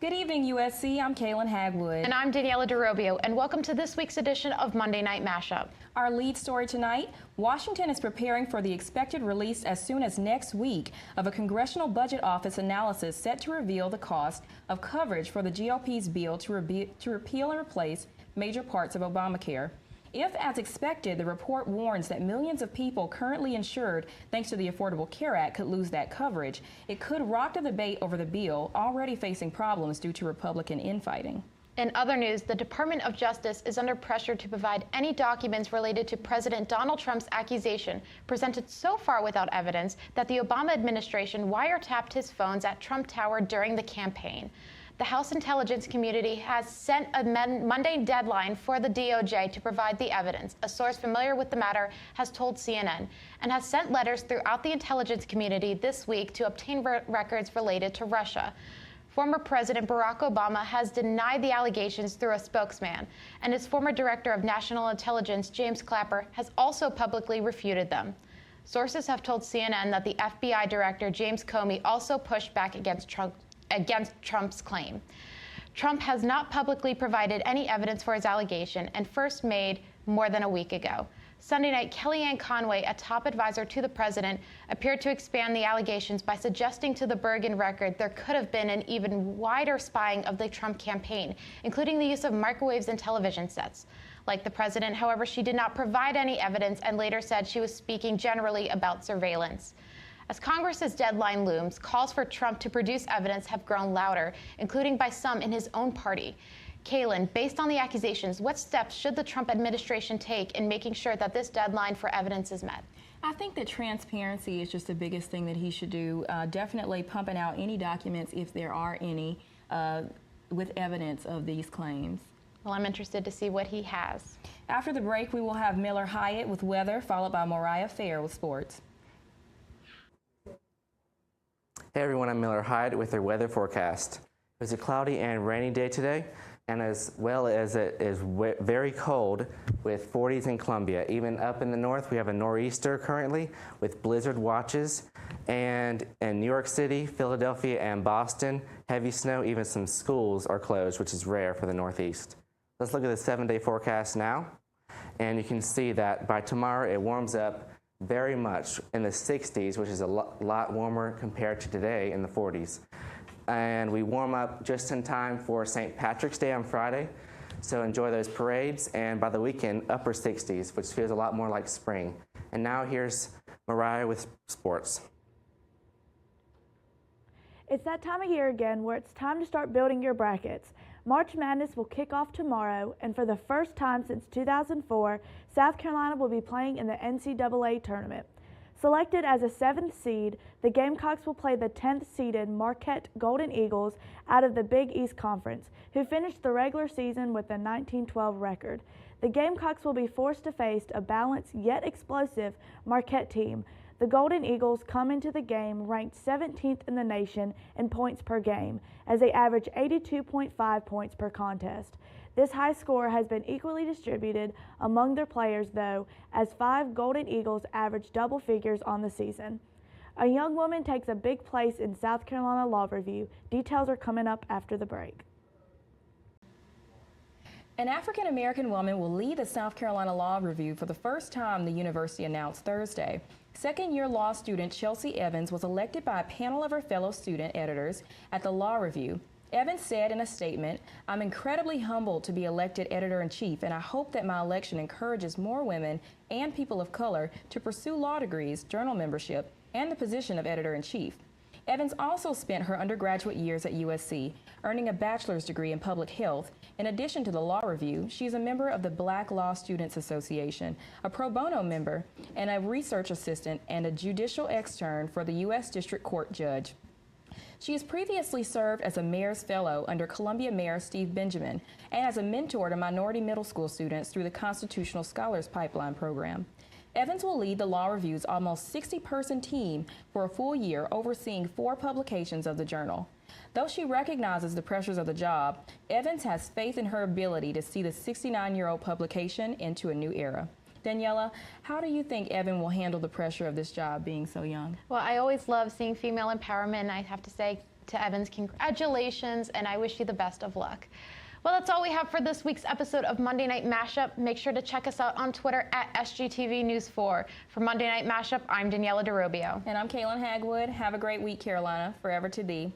Good evening, USC. I'm Kaylin Hagwood. And I'm Daniela DeRobio, and welcome to this week's edition of Monday Night Mashup. Our lead story tonight, Washington is preparing for the expected release as soon as next week of a Congressional Budget Office analysis set to reveal the cost of coverage for the GOP's bill to repeal and replace major parts of Obamacare. If, as expected, the report warns that millions of people currently insured thanks to the Affordable Care Act could lose that coverage, it could rock the debate over the bill, already facing problems due to Republican infighting. In other news, the Department of Justice is under pressure to provide any documents related to President Donald Trump's accusation, presented so far without evidence, that the Obama administration wiretapped his phones at Trump Tower during the campaign. The House intelligence community has sent a Monday deadline for the DOJ to provide the evidence, a source familiar with the matter has told CNN, and has sent letters throughout the intelligence community this week to obtain records related to Russia. Former President Barack Obama has denied the allegations through a spokesman, and his former Director of National Intelligence, James Clapper, has also publicly refuted them. Sources have told CNN that the FBI Director, James Comey, also pushed back against Trump's claim. Trump has not publicly provided any evidence for his allegation, and first made more than a week ago. Sunday night, Kellyanne Conway, a top advisor to the president, appeared to expand the allegations by suggesting to the Bergen Record there could have been an even wider spying of the Trump campaign, including the use of microwaves and television sets. Like the president, however, she did not provide any evidence and later said she was speaking generally about surveillance. As Congress's deadline looms, calls for Trump to produce evidence have grown louder, including by some in his own party. Kaylin, based on the accusations, what steps should the Trump administration take in making sure that this deadline for evidence is met? I think that transparency is just the biggest thing that he should do. Definitely pumping out any documents, if there are any, with evidence of these claims. Well, I'm interested to see what he has. After the break, we will have Miller Hyatt with weather, followed by Mariah Fair with sports. Hey everyone, I'm Miller Hyatt with your weather forecast. It was a cloudy and rainy day today, and as well as it is very cold with 40s in Columbia. Even up in the north, we have a nor'easter currently with blizzard watches. And in New York City, Philadelphia, and Boston, heavy snow, even some schools are closed, which is rare for the Northeast. Let's look at the 7-day forecast now. And you can see that by tomorrow, it warms up very much in the 60s, which is a lot warmer compared to today in the 40s. And we warm up just in time for St. Patrick's Day on Friday. So enjoy those parades. And by the weekend, upper 60s, which feels a lot more like spring. And now here's Mariah with sports. It's that time of year again where it's time to start building your brackets. March Madness will kick off tomorrow, and for the first time since 2004, South Carolina will be playing in the NCAA tournament. Selected as a 7th seed, the Gamecocks will play the 10th seeded Marquette Golden Eagles out of the Big East Conference, who finished the regular season with a 19-12 record. The Gamecocks will be forced to face a balanced yet explosive Marquette team. The Golden Eagles come into the game ranked 17th in the nation in points per game, as they average 82.5 points per contest. This high score has been equally distributed among their players, though, as 5 Golden Eagles average double figures on the season. A young woman takes a big place in South Carolina Law Review. Details are coming up after the break. An African-American woman will lead the South Carolina Law Review for the first time, the university announced Thursday. Second-year law student Chelsea Evans was elected by a panel of her fellow student editors at the Law Review. Evans said in a statement, "I'm incredibly humbled to be elected editor-in-chief, and I hope that my election encourages more women and people of color to pursue law degrees, journal membership, and the position of editor-in-chief." Evans also spent her undergraduate years at USC, earning a bachelor's degree in public health. In addition to the Law Review, she is a member of the Black Law Students Association, a pro bono member, and a research assistant and a judicial extern for the U.S. District Court judge. She has previously served as a Mayor's Fellow under Columbia Mayor Steve Benjamin and as a mentor to minority middle school students through the Constitutional Scholars Pipeline program. Evans will lead the Law Review's almost 60-person team for a full year, overseeing 4 publications of the journal. Though she recognizes the pressures of the job, Evans has faith in her ability to see the 69-year-old publication into a new era. Daniela, how do you think Evan will handle the pressure of this job being so young? Well, I always love seeing female empowerment, and I have to say, to Evans, congratulations, and I wish you the best of luck. Well, that's all we have for this week's episode of Monday Night Mashup. Make sure to check us out on Twitter at SGTV News 4. For Monday Night Mashup, I'm Daniela DeRobio. And I'm Kaylin Hagwood. Have a great week, Carolina. Forever to thee.